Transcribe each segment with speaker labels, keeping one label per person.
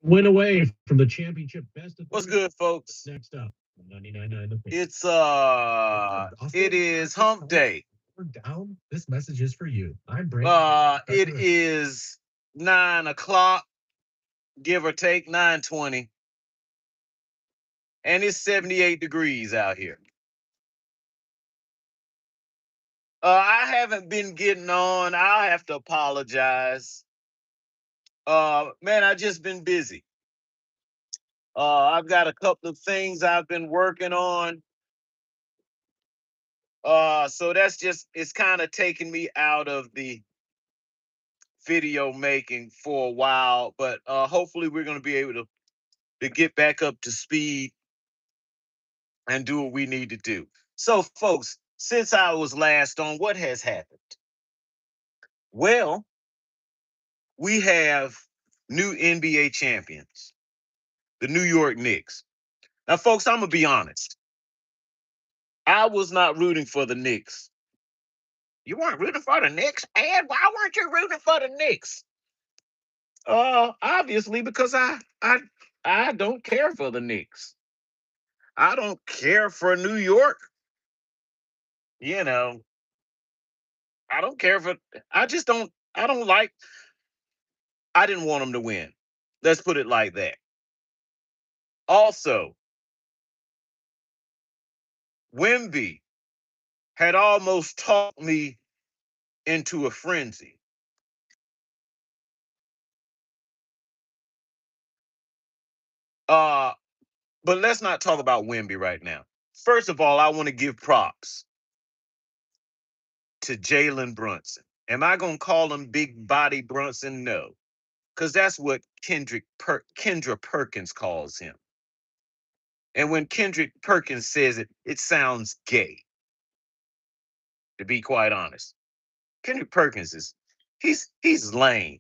Speaker 1: Went away from the championship best of
Speaker 2: What's
Speaker 1: three.
Speaker 2: good, folks?
Speaker 1: Next up, 99.9 The Fan.
Speaker 2: It is hump day.
Speaker 1: We're down. This message is for you. I'm Brandon.
Speaker 2: It is 9 o'clock, give or take 9:20, and it's 78 degrees out here. I haven't been getting on. I have to apologize. Man, I just been busy. I've got a couple of things I've been working on. So that's just it's kind of taking me out of the video making for a while, but hopefully we're going to be able to get back up to speed and do what we need to do. So, folks, since I was last on, what has happened? Well, we have new NBA champions, the New York Knicks. Now, folks, I'm going to be honest. I was not rooting for the Knicks. You weren't rooting for the Knicks, Ed? Why weren't you rooting for the Knicks? Obviously because I don't care for the Knicks. I don't care for New York. You know, I don't care for. I just don't. I don't like. I didn't want them to win. Let's put it like that. Also, Wimby had almost talked me into a frenzy. Uh, but let's not talk about Wimby right now. First of all, I want to give props to Jalen Brunson. Am I gonna call him Big Body Brunson? No, because that's what Kendra Perkins calls him. And when Kendrick Perkins says it, it sounds gay, to be quite honest. Kendrick Perkins he's lame.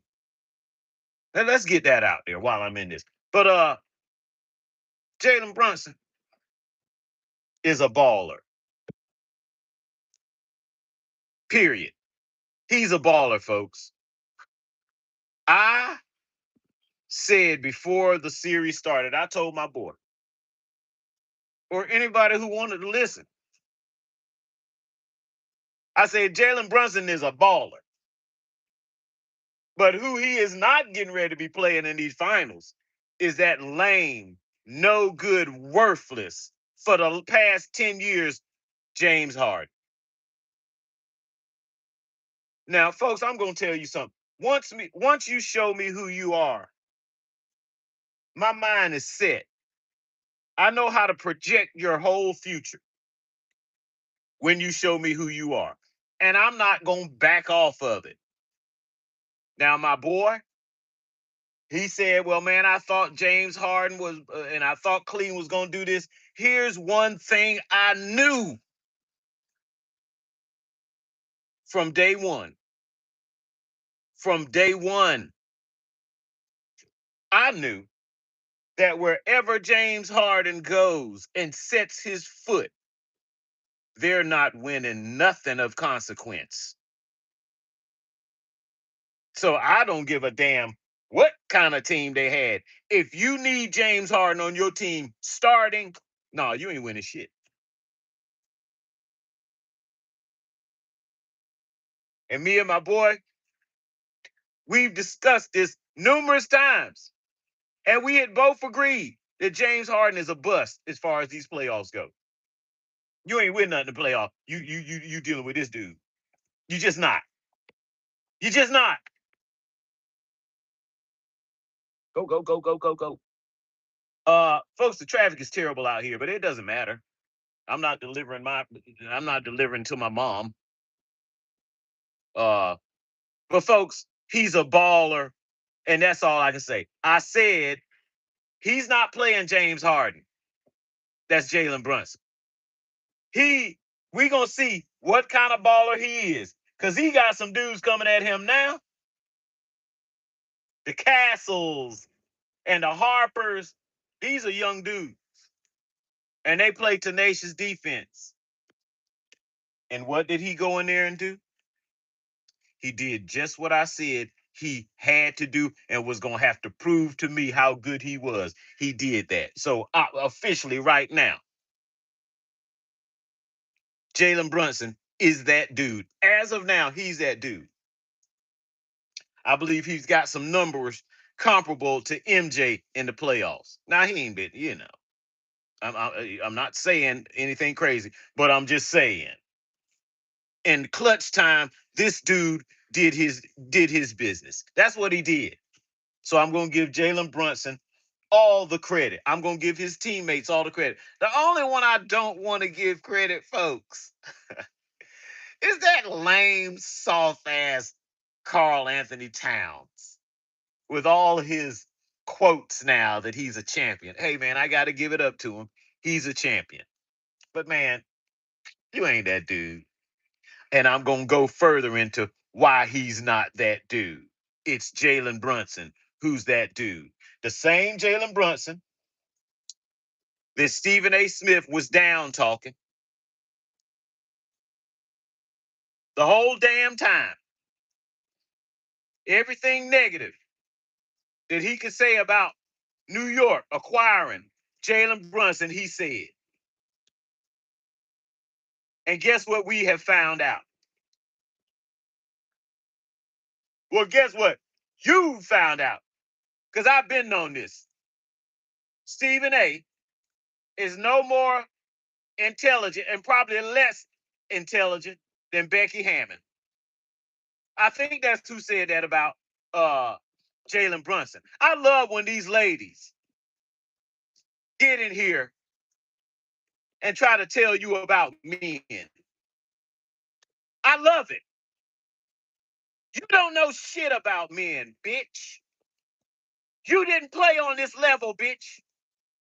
Speaker 2: And let's get that out there while I'm in this. But Jalen Brunson is a baller. Period. He's a baller, folks. I said before the series started, I told my boy, or anybody who wanted to listen, I said Jalen Brunson is a baller. But who he is not getting ready to be playing in these finals is that lame, no good, worthless for the past 10 years, James Harden. Now, folks, I'm going to tell you something. Once you show me who you are, my mind is set. I know how to project your whole future when you show me who you are. And I'm not going to back off of it. Now, my boy, he said, well, man, I thought James Harden was, and I thought Cleveland was going to do this. Here's one thing I knew from day one. From day one, I knew that wherever James Harden goes and sets his foot, they're not winning nothing of consequence. So I don't give a damn what kind of team they had. If you need James Harden on your team starting, no, you ain't winning shit. And me and my boy, we've discussed this numerous times. And we had both agreed that James Harden is a bust as far as these playoffs go. You ain't win nothing in the playoff. You dealing with this dude. You just not. You just not. Go, go, go, go, go, go. Folks, the traffic is terrible out here, but it doesn't matter. I'm not delivering to my mom. Uh, but folks, he's a baller, and that's all I can say. I said he's not playing James Harden. That's Jalen Brunson. We gonna see what kind of baller he is. Cause he got some dudes coming at him now. The Castles and the Harpers, these are young dudes. And they play tenacious defense. And what did he go in there and do? He did just what I said he had to do and was going to have to prove to me how good he was. He did that. So officially right now, Jalen Brunson is that dude. As of now, he's that dude. I believe he's got some numbers comparable to MJ in the playoffs. Now, he ain't been, I'm not saying anything crazy, but I'm just saying. In clutch time, this dude did his business. That's what he did. So I'm going to give Jalen Brunson all the credit. I'm going to give his teammates all the credit. The only one I don't want to give credit, folks, is that lame, soft-ass Karl Anthony Towns with all his quotes now that he's a champion. Hey, man, I got to give it up to him. He's a champion. But, man, you ain't that dude. And I'm going to go further into why he's not that dude. It's Jalen Brunson who's that dude. The same Jalen Brunson that Stephen A. Smith was down talking the whole damn time. Everything negative that he could say about New York acquiring Jalen Brunson, he said. And guess what we have found out? Well, guess what? You found out. Because I've been on this. Stephen A. is no more intelligent and probably less intelligent than Becky Hammond. I think that's who said that about Jalen Brunson. I love when these ladies get in here and try to tell you about men. I love it. You don't know shit about men, bitch. You didn't play on this level, bitch.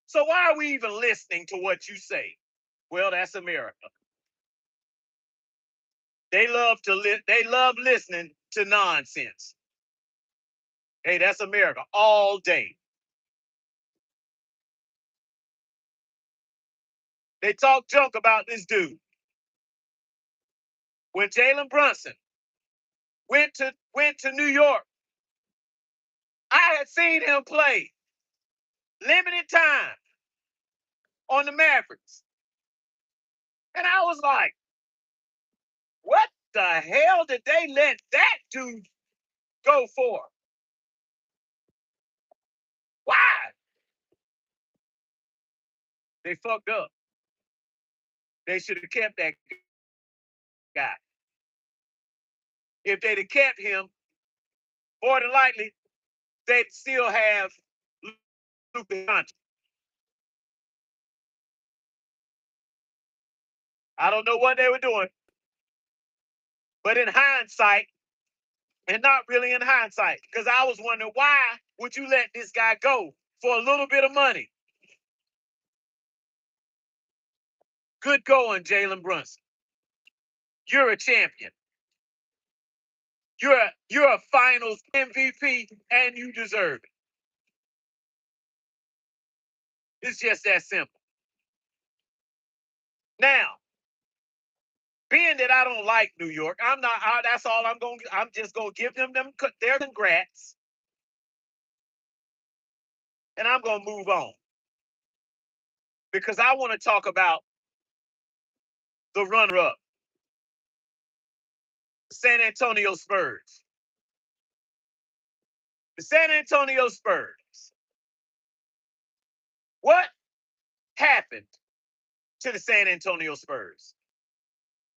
Speaker 2: So why are we even listening to what you say? Well, that's America. They love listening to nonsense. Hey, that's America all day. They talk junk about this dude. When Jalen Brunson went to New York, I had seen him play limited time on the Mavericks. And I was like, what the hell did they let that dude go for? Why? They fucked up. They should have kept that guy. If they'd have kept him, more than likely, they'd still have Luka Doncic. I don't know what they were doing, but in hindsight, and not really in hindsight, because I was wondering, why would you let this guy go for a little bit of money? Good going, Jalen Brunson. You're a champion. You're a finals MVP, and you deserve it. It's just that simple. Now, being that I don't like New York, that's all I'm going. I'm just going to give them their congrats, and I'm going to move on because I want to talk about the runner-up, San Antonio Spurs. The San Antonio Spurs. What happened to the San Antonio Spurs?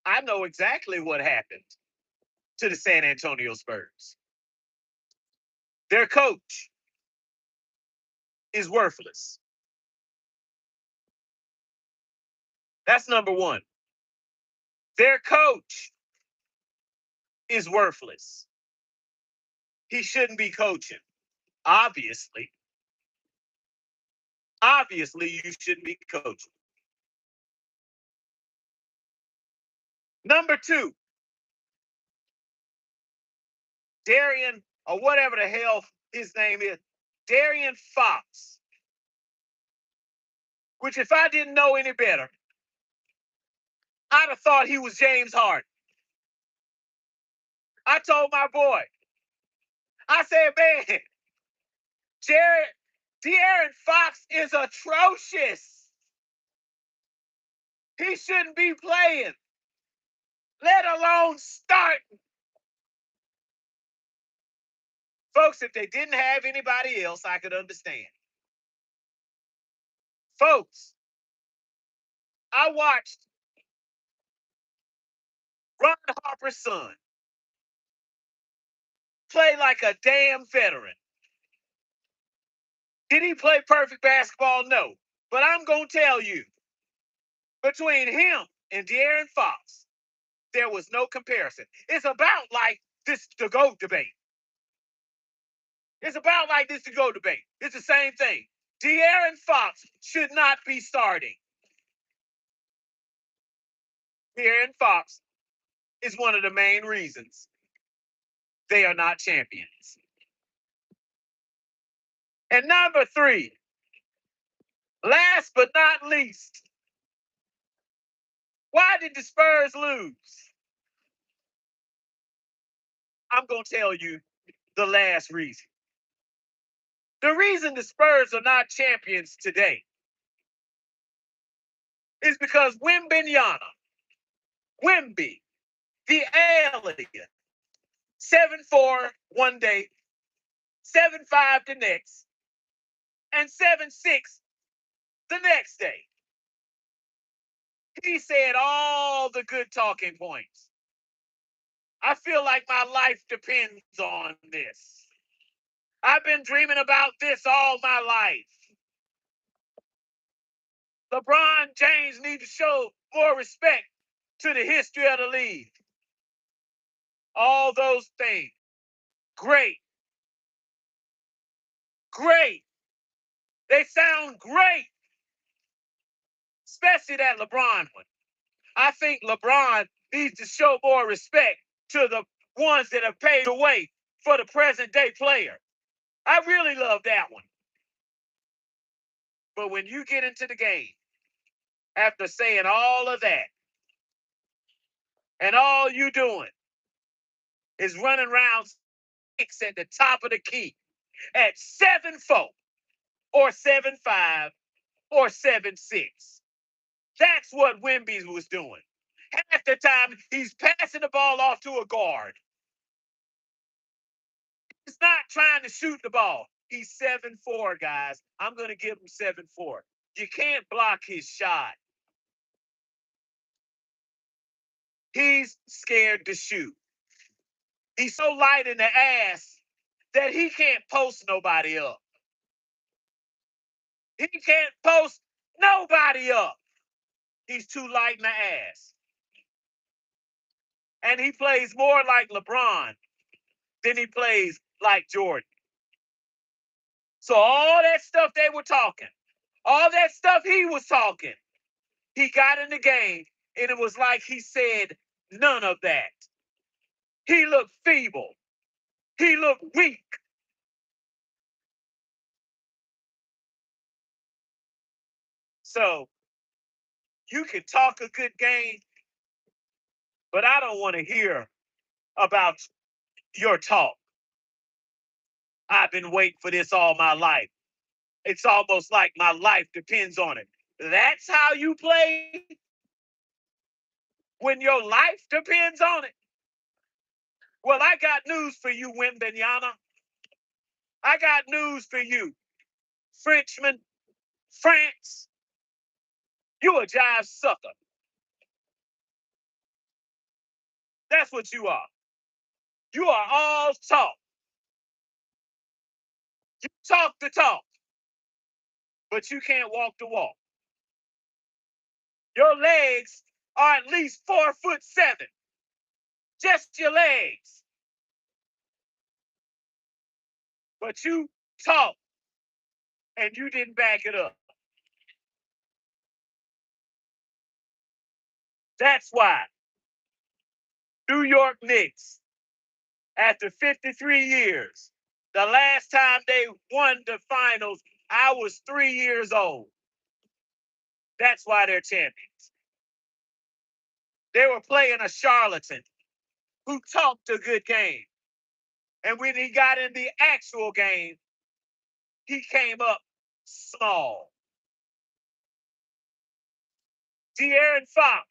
Speaker 2: I know exactly what happened to the San Antonio Spurs. Their coach is worthless. That's number one. Their coach is worthless. He shouldn't be coaching. Obviously. Obviously, you shouldn't be coaching. Number two, Darian, or whatever the hell his name is, Darian Fox. Which, if I didn't know any better, I'd have thought he was James Harden. I told my boy, I said, man, De'Aaron Fox is atrocious. He shouldn't be playing, let alone starting. Folks, if they didn't have anybody else, I could understand. Folks, I watched Ron Harper's son play like a damn veteran. Did he play perfect basketball? No. But I'm going to tell you, between him and De'Aaron Fox, there was no comparison. It's about like this to go debate. It's about like this to go debate. It's the same thing. De'Aaron Fox should not be starting. De'Aaron Fox is one of the main reasons they are not champions. And number 3, last but not least, why did the Spurs lose? I'm going to tell you the last reason. The reason the Spurs are not champions today is because Wemby, the alien, 7'4" one day, 7'5" the next, and 7'6" the next day. He said all the good talking points. I feel like my life depends on this. I've been dreaming about this all my life. LeBron James needs to show more respect to the history of the league. All those things. Great. Great. They sound great. Especially that LeBron one. I think LeBron needs to show more respect to the ones that have paved the way for the present day player. I really love that one. But when you get into the game, after saying all of that, and all you doing is running around 6 at the top of the key at 7'4" or 7'5" or 7'6". That's what Wemby was doing. Half the time, he's passing the ball off to a guard. He's not trying to shoot the ball. He's 7'4", guys. I'm going to give him 7'4". You can't block his shot. He's scared to shoot. He's so light in the ass that he can't post nobody up. He can't post nobody up. He's too light in the ass. And he plays more like LeBron than he plays like Jordan. So all that stuff they were talking, all that stuff he was talking, he got in the game, and it was like he said none of that. He looked feeble. He looked weak. So you can talk a good game, but I don't want to hear about your talk. I've been waiting for this all my life. It's almost like my life depends on it. That's how you play when your life depends on it? Well, I got news for you, Wembanyama. I got news for you, Frenchman, France. You a jive sucker. That's what you are. You are all talk. You talk the talk, but you can't walk the walk. Your legs are at least 4'7". Just your legs. But you talk and you didn't back it up. That's why New York Knicks, after 53 years, the last time they won the finals, I was 3 years old. That's why they're champions. They were playing a charlatan who talked a good game. And when he got in the actual game, he came up small. De'Aaron Fox.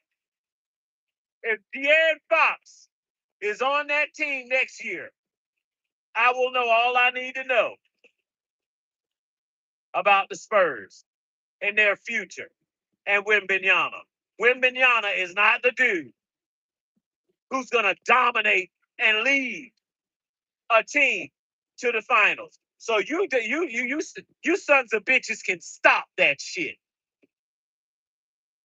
Speaker 2: If De'Aaron Fox is on that team next year, I will know all I need to know about the Spurs and their future and Wembanyama. Wembanyama is not the dude who's going to dominate and lead a team to the finals. So you sons of bitches can stop that shit.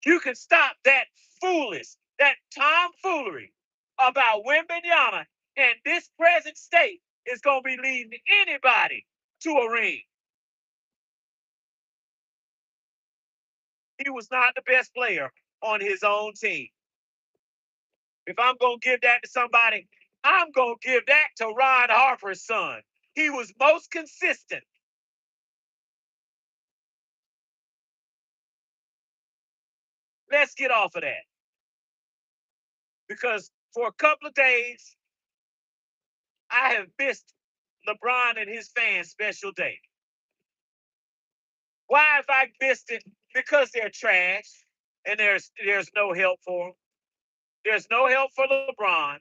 Speaker 2: You can stop that that tomfoolery about Wembanyama and this present state is going to be leading anybody to a ring. He was not the best player on his own team. If I'm going to give that to somebody, I'm going to give that to Ron Harper's son. He was most consistent. Let's get off of that. Because for a couple of days, I have missed LeBron and his fans' special day. Why have I missed it? Because they're trash and there's no help for them. There's no help for LeBron,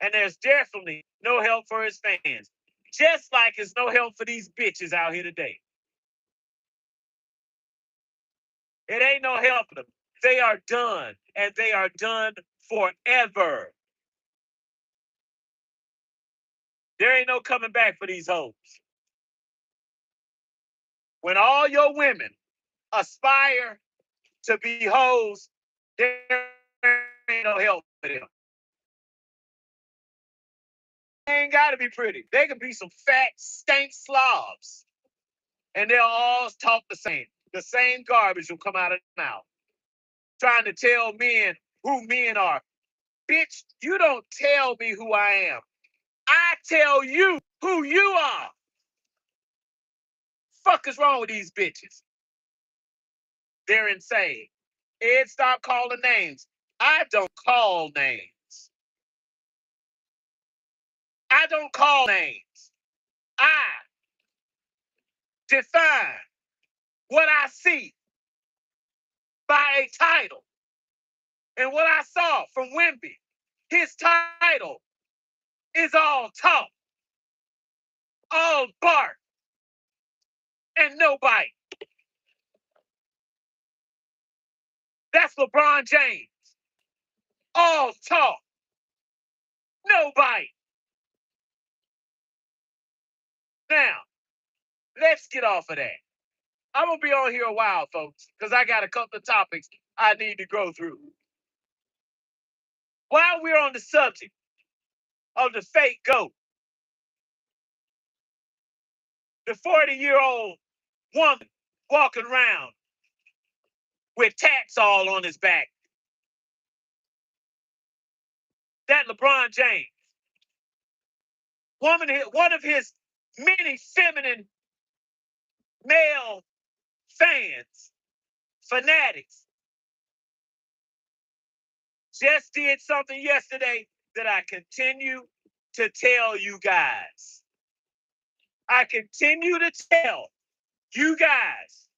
Speaker 2: and there's definitely no help for his fans. Just like there's no help for these bitches out here today. It ain't no help for them. They are done, and they are done forever. There ain't no coming back for these hoes. When all your women aspire to be hoes, there ain't no help for them. They ain't got to be pretty. They can be some fat, stank slobs. And they'll all talk the same. The same garbage will come out of their mouth. Trying to tell men who men are. Bitch, you don't tell me who I am. I tell you who you are. Fuck is wrong with these bitches? They're insane. Ed, stop calling names. I don't call names. I don't call names. I define what I see by a title. And what I saw from Wemby, his title is all talk, all bark, and no bite. That's LeBron James. All talk, no bite. Now, let's get off of that. I'm going to be on here a while, folks, because I got a couple of topics I need to go through. While we're on the subject of the fake GOAT, the 40-year-old woman walking around with tats all on his back, that LeBron James, one of his many feminine male fans, fanatics, just did something yesterday that I continue to tell you guys. I continue to tell you guys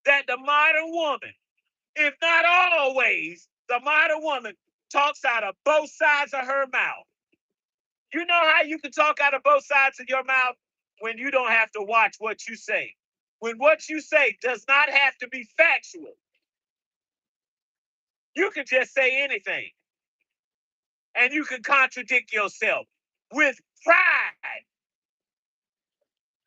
Speaker 2: that the modern woman, if not always, the modern woman talks out of both sides of her mouth. You know how you can talk out of both sides of your mouth? When you don't have to watch what you say. When what you say does not have to be factual. You can just say anything. And you can contradict yourself with pride.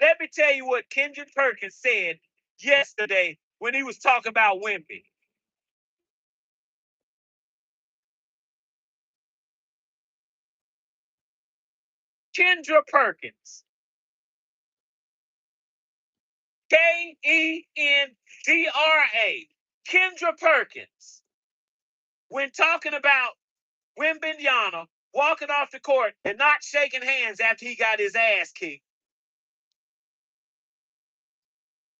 Speaker 2: Let me tell you what Kendra Perkins said yesterday when he was talking about Wemby. Kendra Perkins. Kendra. Kendra Perkins. When talking about Wembanyama walking off the court and not shaking hands after he got his ass kicked,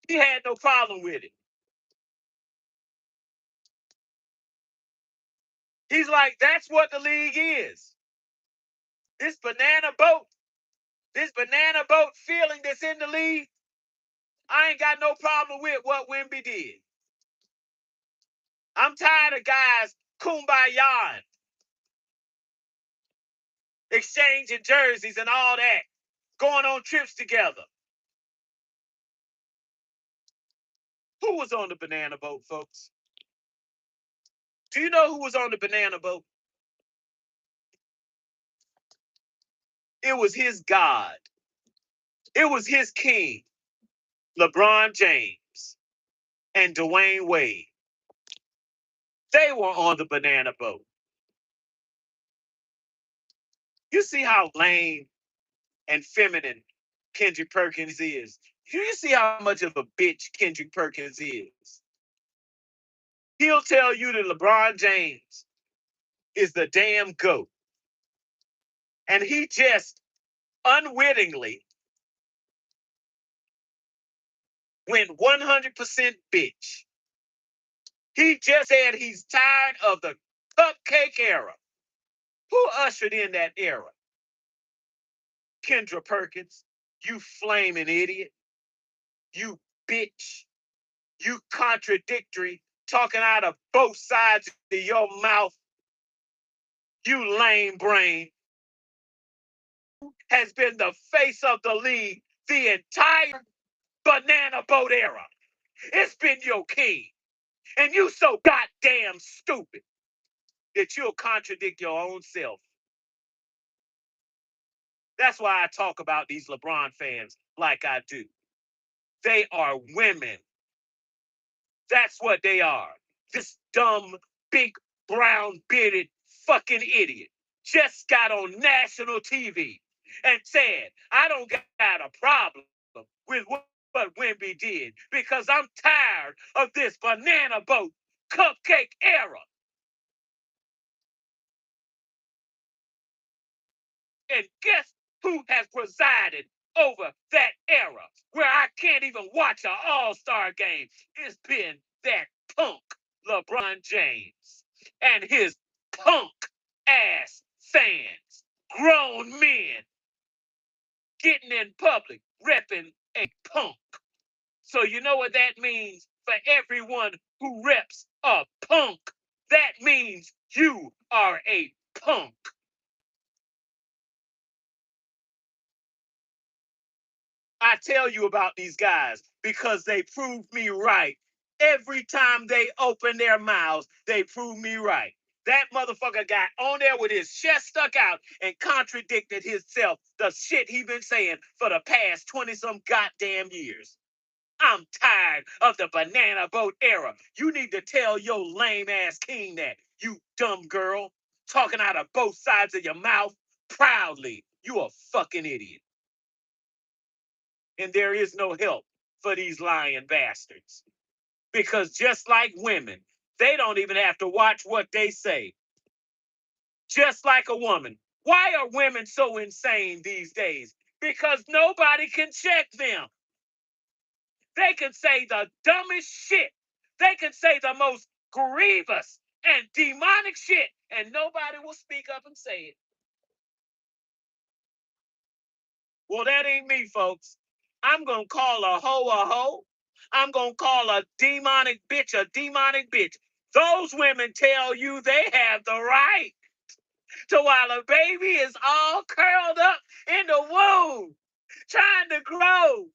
Speaker 2: he had no problem with it. He's like, that's what the league is. This banana boat feeling that's in the league, I ain't got no problem with what Wemby did. I'm tired of guys kumbaya, exchanging jerseys and all that, going on trips together. Who was on the banana boat, folks? Do you know who was on the banana boat? It was his God. It was his king, LeBron James and Dwayne Wade. They were on the banana boat. You see how lame and feminine Kendra Perkins is. Do you see how much of a bitch Kendra Perkins is? He'll tell you that LeBron James is the damn GOAT. And he just unwittingly went 100% bitch. He just said he's tired of the cupcake era. Who ushered in that era? Kendra Perkins, you flaming idiot. You bitch. You contradictory, talking out of both sides of your mouth. You lame brain. Has been the face of the league the entire banana boat era. It's been your king. And you so goddamn stupid that you'll contradict your own self. That's why I talk about these LeBron fans like I do. They are women. That's what they are. This dumb, big, brown bearded fucking idiot just got on national TV and said, I don't got a problem with what Wemby did because I'm tired of this banana boat cupcake era. And guess who has presided over that era where I can't even watch an all-star game? It's been that punk LeBron James and his punk ass fans, grown men getting in public, repping a punk. So you know what that means for everyone who reps a punk? That means you are a punk. I tell you about these guys because they prove me right. Every time they open their mouths, they prove me right. That motherfucker got on there with his chest stuck out and contradicted himself, the shit he been saying for the past 20-some goddamn years. I'm tired of the banana boat era. You need to tell your lame ass king that, you dumb girl, talking out of both sides of your mouth proudly. You a fucking idiot. And there is no help for these lying bastards. Because just like women, they don't even have to watch what they say. Just like a woman. Why are women so insane these days? Because nobody can check them. They can say the dumbest shit. They can say the most grievous and demonic shit, and nobody will speak up and say it. Well, that ain't me, folks. I'm going to call a hoe a hoe. I'm going to call a demonic bitch a demonic bitch. Those women tell you they have the right to, while a baby is all curled up in the womb, trying to grow.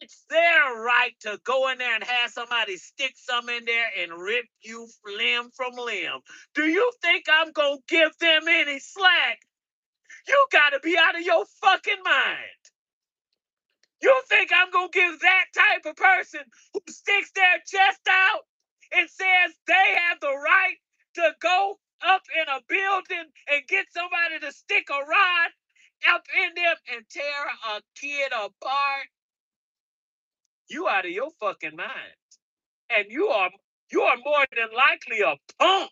Speaker 2: It's their right to go in there and have somebody stick some in there and rip you limb from limb. Do you think I'm going to give them any slack? You got to be out of your fucking mind. You think I'm going to give that type of person who sticks their chest out and says they have the right to go up in a building and get somebody to stick a rod up in them and tear a kid apart? You out of your fucking mind. And you are more than likely a punk.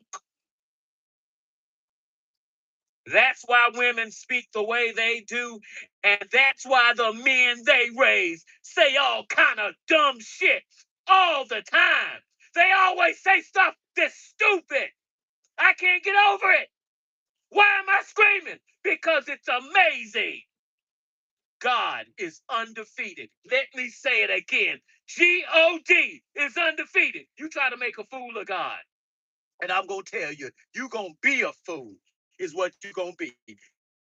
Speaker 2: That's why women speak the way they do, and that's why the men they raise say all kind of dumb shit all the time. They always say stuff that's stupid. I can't get over it. Why am I screaming? Because it's amazing. God is undefeated. Let me say it again. God is undefeated. You try to make a fool of God. And I'm going to tell you, you're going to be a fool is what you're going to be.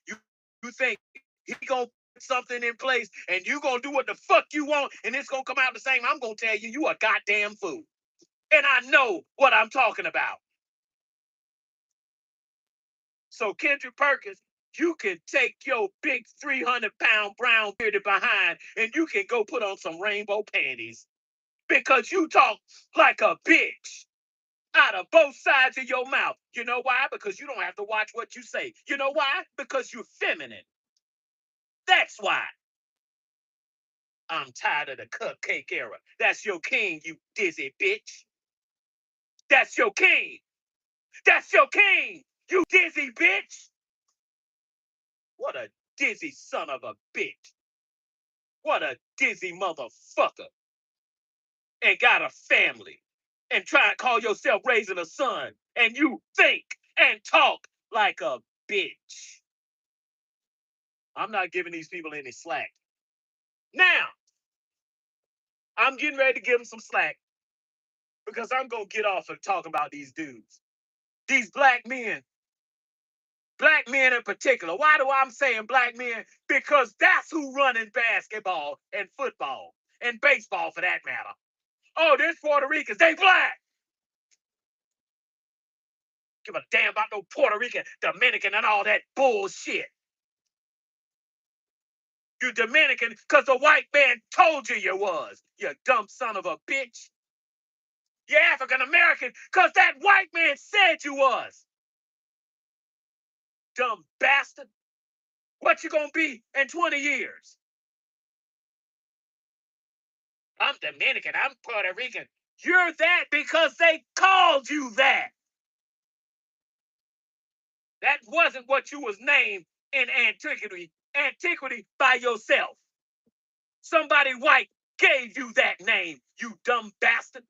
Speaker 2: You think he going to put something in place and you going to do what the fuck you want and it's going to come out the same. I'm going to tell you, you a goddamn fool. And I know what I'm talking about. So Kendra Perkins, you can take your big 300-pound brown bearded behind and you can go put on some rainbow panties because you talk like a bitch out of both sides of your mouth. You know why? Because you don't have to watch what you say. You know why? Because you're feminine. That's why. I'm tired of the cupcake era. That's your king, you dizzy bitch. That's your king. That's your king, you dizzy bitch. What a dizzy son of a bitch. What a dizzy motherfucker. And got a family. And try and call yourself raising a son. And you think and talk like a bitch. I'm not giving these people any slack. Now, I'm getting ready to give them some slack because I'm going to get off of talking about these dudes. These black men in particular. Why do I'm saying black men? Because that's who running basketball and football and baseball for that matter. Oh, there's Puerto Ricans. They black. Give a damn about no Puerto Rican, Dominican, and all that bullshit. You Dominican because the white man told you was. You dumb son of a bitch. You're African American because that white man said you was. Dumb bastard. What you gonna be in 20 years? I'm Dominican. I'm Puerto Rican. You're that because they called you that. That wasn't what you was named in antiquity by yourself. Somebody white gave you that name, you dumb bastard.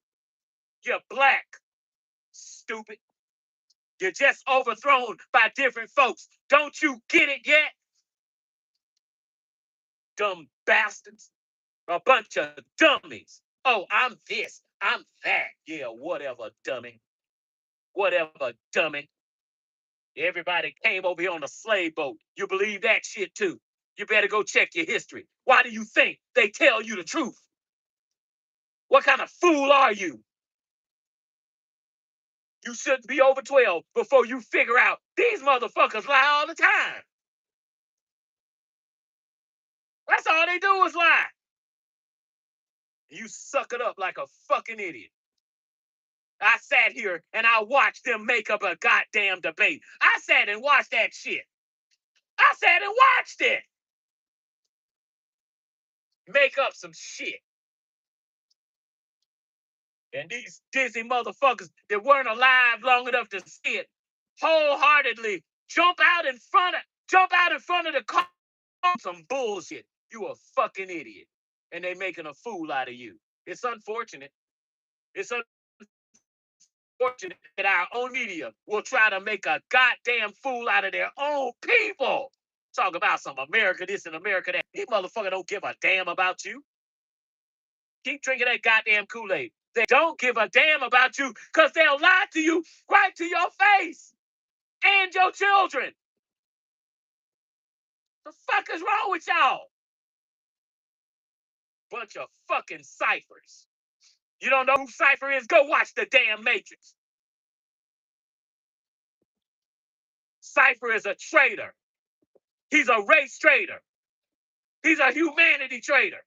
Speaker 2: You're black, stupid. You're just overthrown by different folks. Don't you get it yet? Dumb bastards. A bunch of dummies. Oh, I'm this, I'm that. Yeah, whatever, dummy. Whatever, dummy. Everybody came over here on a slave boat. You believe that shit too. You better go check your history. Why do you think they tell you the truth? What kind of fool are you? You shouldn't be over 12 before you figure out these motherfuckers lie all the time. That's all they do is lie. You suck it up like a fucking idiot. I sat here and I watched them make up a goddamn debate. I sat and watched that shit. I sat and watched it. Make up some shit. And these dizzy motherfuckers that weren't alive long enough to see it wholeheartedly jump out in front of the car. Some bullshit. You a fucking idiot. And they making a fool out of you. It's unfortunate. It's unfortunate that our own media will try to make a goddamn fool out of their own people. Talk about some America this and America that. These motherfuckers don't give a damn about you. Keep drinking that goddamn Kool-Aid. They don't give a damn about you because they'll lie to you right to your face and your children. The fuck is wrong with y'all? Bunch of fucking ciphers. You don't know who Cypher is? Go watch the damn Matrix. Cypher is a traitor. He's a race traitor. He's a humanity traitor.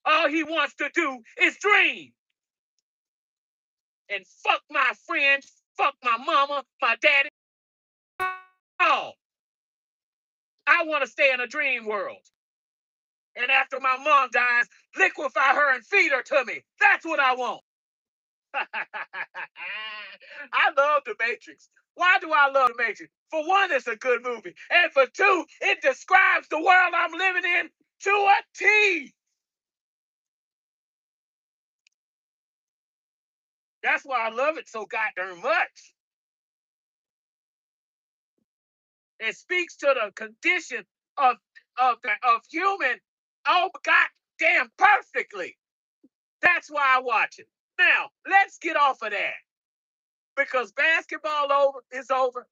Speaker 2: All he wants to do is dream. And fuck my friends, fuck my mama, my daddy. Oh, I want to stay in a dream world. And after my mom dies, liquefy her and feed her to me. That's what I want. I love The Matrix. Why do I love The Matrix? For one, it's a good movie. And for two, it describes the world I'm living in to a T. That's why I love it so goddamn much. It speaks to the condition of human. Oh, God damn, perfectly. That's why I watch it. Now, let's get off of that. Because basketball is over.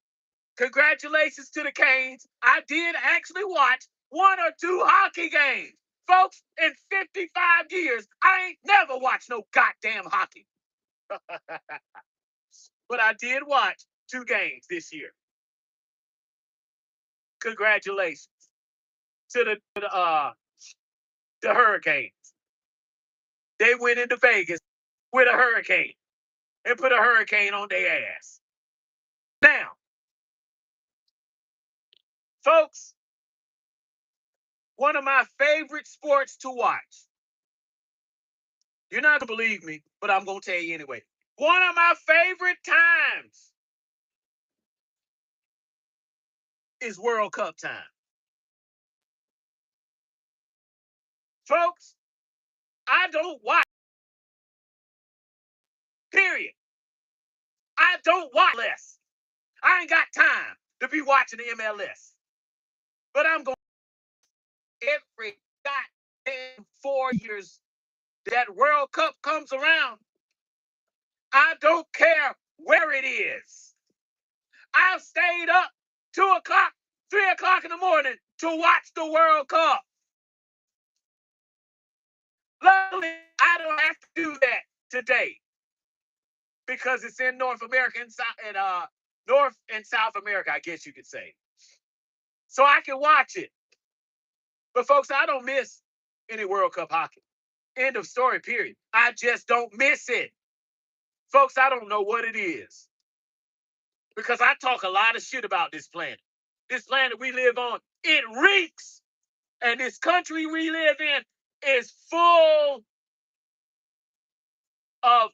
Speaker 2: Congratulations to the Canes. I did actually watch 1 or 2 hockey games. Folks, in 55 years, I ain't never watched no goddamn hockey. But I did watch 2 games this year. Congratulations to the Hurricanes. They went into Vegas with a hurricane and put a hurricane on their ass. Now, folks, one of my favorite sports to watch. You're not going to believe me, but I'm going to tell you anyway. One of my favorite times is World Cup time. Folks, I don't watch. Period. I don't watch less. I ain't got time to be watching the MLS. But I'm going every goddamn 4 years that World Cup comes around. I don't care where it is. I've stayed up 2 o'clock, 3 o'clock in the morning to watch the World Cup. Luckily, I don't have to do that today because it's in North America and North and South America, I guess you could say. So I can watch it. But folks, I don't miss any World Cup hockey. End of story, period. I just don't miss it. Folks, I don't know what it is. Because I talk a lot of shit about this planet. This planet we live on, it reeks. And this country we live in is full of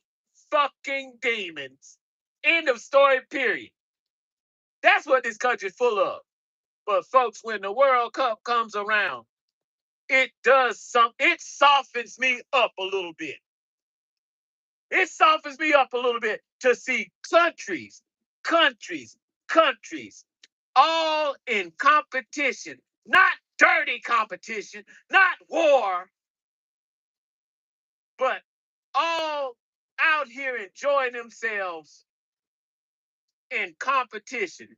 Speaker 2: fucking demons. End of story, period. That's what this country's full of. But folks, when the World Cup comes around, it softens me up a little bit. It softens me up a little bit to see countries, all in competition, not dirty competition, not war, but all out here enjoying themselves in competition.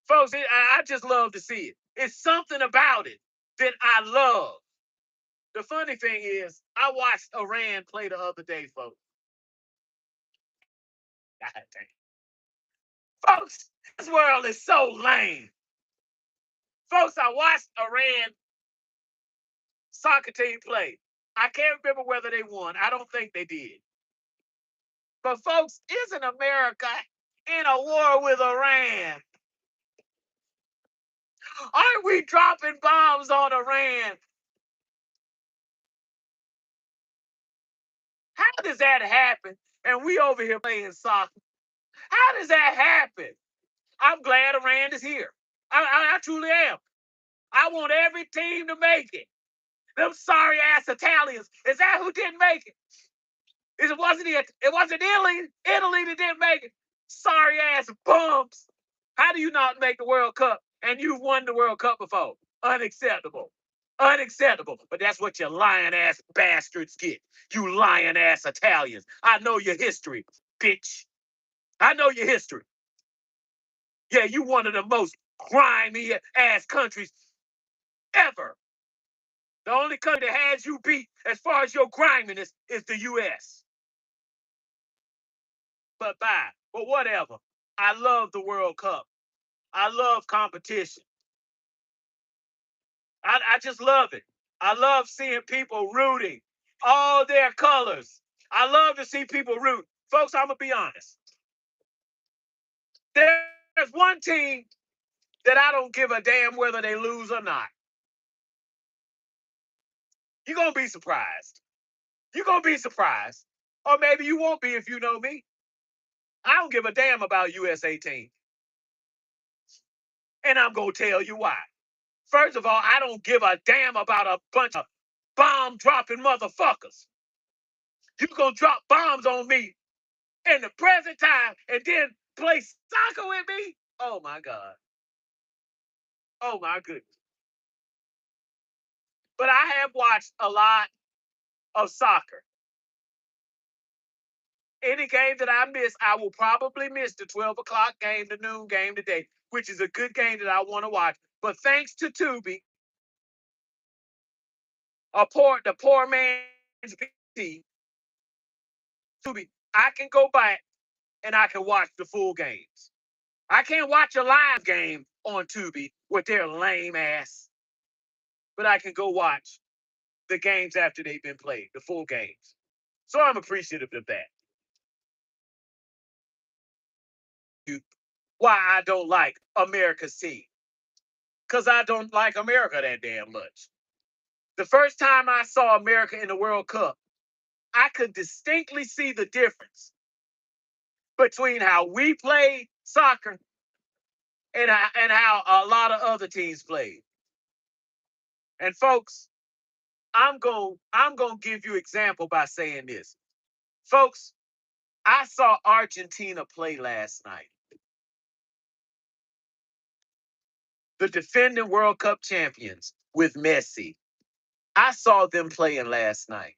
Speaker 2: Folks, I just love to see it. It's something about it that I love. The funny thing is, I watched Iran play the other day, folks. God damn. Folks, this world is so lame. Folks, I watched Iran soccer team play. I can't remember whether they won. I don't think they did. But folks, isn't America in a war with Iran? Aren't we dropping bombs on Iran? How does that happen? And we over here playing soccer. How does that happen? I'm glad Iran is here. I truly am. I want every team to make it. Them sorry ass Italians. Is that who didn't make it? It wasn't Italy. Italy that didn't make it. Sorry ass bums. How do you not make the World Cup and you've won the World Cup before? Unacceptable. Unacceptable. But that's what you lying ass bastards get. You lying ass Italians. I know your history, bitch. I know your history. Yeah, you one of the most grimy ass countries ever. The only country that has you beat as far as your griminess is the U.S. But bye. But whatever. I love the World Cup. I love competition. I just love it. I love seeing people rooting all their colors. I love to see people root. Folks, I'm going to be honest. There's one team that I don't give a damn whether they lose or not. You're going to be surprised. You're going to be surprised. Or maybe you won't be if you know me. I don't give a damn about USA team. And I'm going to tell you why. First of all, I don't give a damn about a bunch of bomb-dropping motherfuckers. You're going to drop bombs on me in the present time and then play soccer with me? Oh my God. Oh my goodness. But I have watched a lot of soccer. Any game that I miss, I will probably miss the 12 o'clock game, the noon game today, which is a good game that I want to watch. But thanks to Tubi, the poor man's team, Tubi, I can go back and I can watch the full games. I can't watch a live game on Tubi with their lame ass, but I can go watch the games after they've been played, the full games. So I'm appreciative of that. Why I don't like America's team. Because I don't like America that damn much. The first time I saw America in the World Cup, I could distinctly see the difference between how we play soccer and how a lot of other teams played. And folks, I'm gonna give you example by saying this. Folks, I saw Argentina play last night. The defending World Cup champions with Messi. I saw them playing last night.